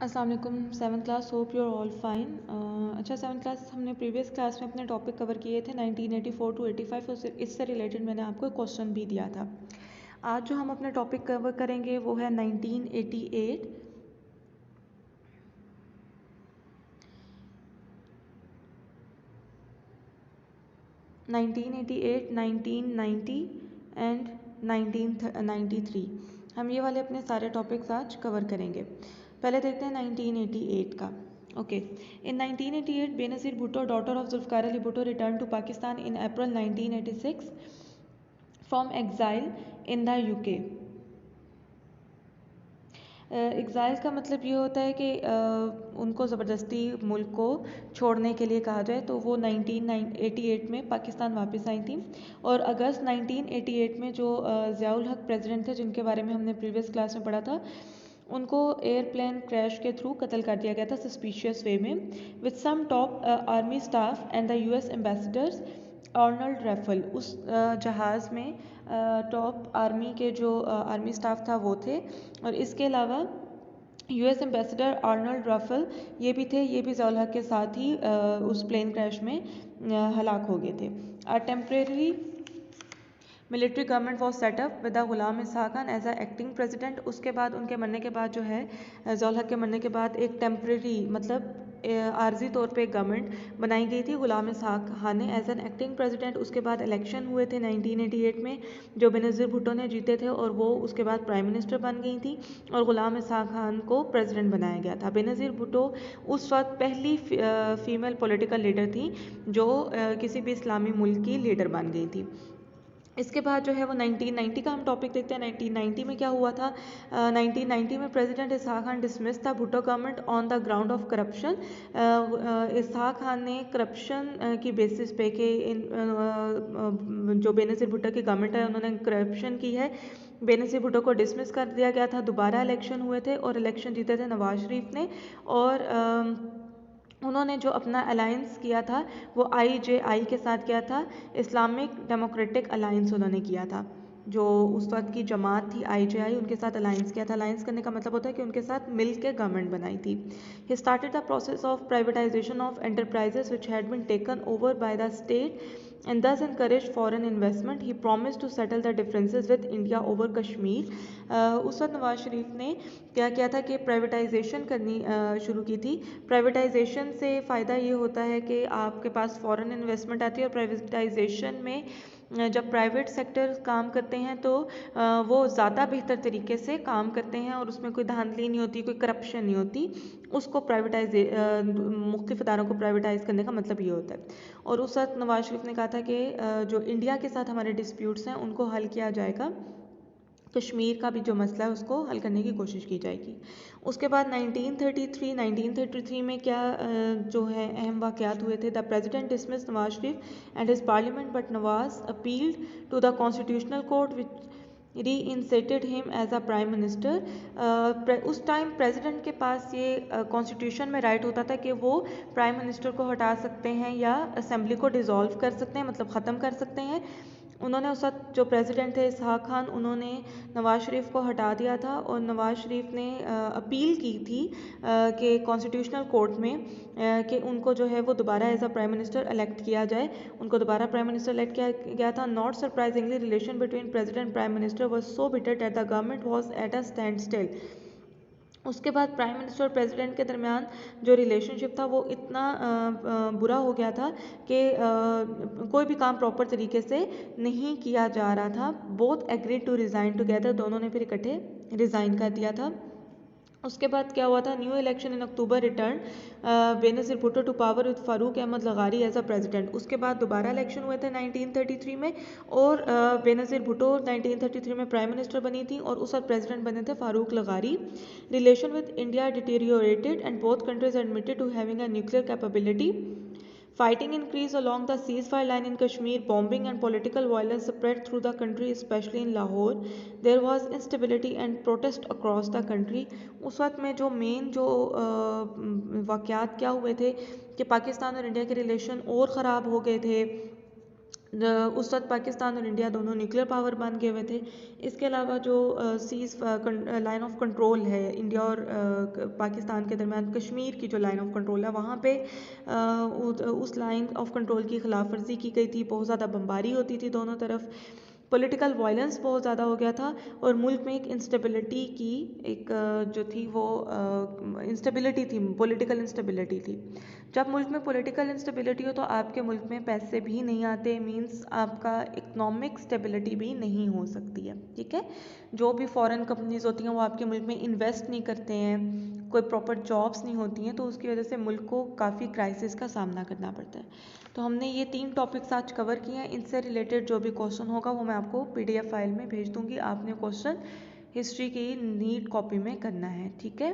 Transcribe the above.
अस्सलाम वालेकुम। 7th class, hope you are all fine. अच्छा, 7th क्लास हमने प्रीवियस क्लास में अपने टॉपिक कवर किए थे 1984 टू 85, इससे रिलेटेड मैंने आपको एक क्वेश्चन भी दिया था। आज जो हम अपने टॉपिक कवर करेंगे वो है 1988, 1990 एंड 1993। हम ये वाले अपने सारे टॉपिक्स आज कवर करेंगे। पहले देखते हैं 1988 का। Okay, in 1988 Benazir Bhutto, daughter of Zulfikar Ali Bhutto, return to Pakistan in April 1986 from exile in the UK. Exile का मतलब ये होता है कि उनको ज़बरदस्ती मुल्क को छोड़ने के लिए कहा जाए, तो वो 1988 में पाकिस्तान वापस आई थी। और अगस्त 1988 में जो ज़ियाउल हक प्रेसिडेंट थे, जिनके बारे में हमने प्रीवियस क्लास में पढ़ा था, उनको एयरप्लेन क्रैश के थ्रू कत्ल कर दिया गया था सस्पिशियस वे में, with some top army staff and the US ambassadors Arnold Raphel. उस जहाज़ में टॉप आर्मी के जो आर्मी स्टाफ था वो थे, और इसके अलावा यूएस एम्बेसडर आर्नल्ड रफल ये भी थे। ये भी ज़ियाउल हक के साथ ही उस प्लेन क्रैश में हलाक हो गए थे। Temporary military government was set up with Ghulam Ishaq Khan as a acting president. उसके बाद उनके मरने के बाद जो है, ज़ियाउल हक के मरने के बाद एक टेम्परेरी मतलब आर्जी तौर पे एक गवर्नमेंट बनाई गई थी गुलाम इसहाक खान ने एज एन एक्टिंग प्रेसिडेंट। उसके बाद इलेक्शन हुए थे 1988 में, जो बेनज़ीर भुट्टो ने जीते थे, और वो उसके बाद प्राइम मिनिस्टर बन गई थी और गुलाम इसहाक खान को प्रेसिडेंट बनाया गया था। बेनज़ीर भुट्टो उस वक्त पहली फीमेल पॉलिटिकल लीडर थी जो किसी भी इस्लामी मुल्क की लीडर बन गई थी। इसके बाद जो है वो 1990 का हम टॉपिक देखते हैं। 1990 में क्या हुआ था? 1990 में प्रेसिडेंट इसहाक खान डिसमिस था Bhutto government on the ground of corruption. Ishaq Khan ने करप्शन की बेसिस पे कि जो बेनज़ीर भुट्टो की गवर्नमेंट है उन्होंने करप्शन की है, बेनज़ीर भुट्टो को डिसमिस कर दिया गया था। दोबारा इलेक्शन हुए थे और इलेक्शन जीते थे नवाज शरीफ ने, और उन्होंने जो अपना अलायंस किया था वो IJI के साथ किया था, इस्लामिक डेमोक्रेटिक अलायंस उन्होंने किया था। जो उस वक्त की जमात थी IJI, उनके साथ अलायंस किया था। अलायंस करने का मतलब होता है कि उनके साथ मिल के गवर्नमेंट बनाई थी। He started the process of privatisation of enterprises which had been taken over by the state and thus encouraged foreign investment. He promised to settle the differences with India over Kashmir. उस वक्त नवाज शरीफ ने क्या किया था कि privatisation करनी शुरू की थी। प्राइवेटाइजेशन से फ़ायदा ये होता है कि आपके पास फॉरेन इन्वेस्टमेंट आती है, और प्राइवेटाइजेशन में जब प्राइवेट सेक्टर काम करते हैं तो वो ज़्यादा बेहतर तरीके से काम करते हैं, और उसमें कोई धांधली नहीं होती, कोई करप्शन नहीं होती। उसको मुख्तलिफ इदारों को प्राइवेटाइज करने का मतलब ये होता है। और उस वक्त नवाज शरीफ ने कहा था कि जो इंडिया के साथ हमारे डिस्प्यूट्स हैं उनको हल किया जाएगा, कश्मीर का भी जो मसला है उसको हल करने की कोशिश की जाएगी। उसके बाद 1933 में क्या जो है अहम वाक़यात हुए थे। The president dismiss Nawaz Sharif and his parliament, but Nawaz appealed to the constitutional court which reinstated him as a prime minister. उस टाइम प्रेसिडेंट के पास ये कॉन्स्टिट्यूशन में राइट होता था कि वो प्राइम मिनिस्टर को हटा सकते हैं या असेंबली को डिज़ोल्व कर सकते हैं, मतलब ख़त्म कर सकते हैं। उन्होंने उस वक्त जो प्रेसिडेंट थे इसहाक खान, उन्होंने नवाज शरीफ को हटा दिया था, और नवाज शरीफ ने अपील की थी कि कॉन्स्टिट्यूशनल कोर्ट में कि उनको जो है वो दोबारा as a prime minister elect किया जाए। उनको दोबारा प्राइम मिनिस्टर इलेक्ट किया गया था। Not surprisingly relation between president and prime minister was so bitter that the government was at a stand still. उसके बाद प्राइम मिनिस्टर और प्रेसिडेंट के दरमियान जो रिलेशनशिप था वो इतना बुरा हो गया था कि कोई भी काम प्रॉपर तरीके से नहीं किया जा रहा था। Both agreed to resign together, दोनों ने फिर इकट्ठे रिज़ाइन कर दिया था। उसके बाद क्या हुआ था? New election in October return Benazir Bhutto to power with Farooq Ahmad लगारी एज अ प्रेसिडेंट। उसके बाद दोबारा इलेक्शन हुए थे 1933 में, और बेनज़ीर भुट्टो 1933 में प्राइम मिनिस्टर बनी थी, और उस वक्त प्रेसिडेंट बने थे फारूक लगारी। Relation with India deteriorated and both countries admitted to having a nuclear capability. Fighting increased along the ceasefire line in Kashmir. Bombing and political violence spread through the country, especially in Lahore. There was instability and protest across the country. उस वक्त में जो main जो वाक़यात क्या हुए थे कि पाकिस्तान और इंडिया के रिलेशन और ख़राब हो गए थे। उस वक्त पाकिस्तान और इंडिया दोनों न्यूक्लियर पावर बन गए हुए थे। इसके अलावा जो सीज लाइन ऑफ कंट्रोल है इंडिया और पाकिस्तान के दरमियान, कश्मीर की जो लाइन ऑफ कंट्रोल है वहाँ पे उस लाइन ऑफ कंट्रोल की खिलाफ वर्जी की गई थी। बहुत ज़्यादा बमबारी होती थी दोनों तरफ, पॉलिटिकल वायलेंस बहुत ज़्यादा हो गया था और मुल्क में एक इंस्टेबिलिटी की एक जो थी वो इंस्टेबिलिटी थी, पॉलिटिकल इंस्टेबिलिटी थी। जब मुल्क में पॉलिटिकल इंस्टेबिलिटी हो तो आपके मुल्क में पैसे भी नहीं आते, मींस आपका इकोनॉमिक स्टेबिलिटी भी नहीं हो सकती है। ठीक है, जो भी फॉरेन कंपनीज होती हैं वो आपके मुल्क में इन्वेस्ट नहीं करते हैं, कोई प्रॉपर जॉब्स नहीं होती हैं, तो उसकी वजह से मुल्क को काफ़ी क्राइसिस का सामना करना पड़ता है। तो हमने ये 3 टॉपिक्स आज कवर किए हैं। इनसे रिलेटेड जो भी क्वेश्चन होगा वो मैं आपको PDF फाइल में भेज दूंगी। आपने क्वेश्चन हिस्ट्री की नीट कॉपी में करना है। ठीक है।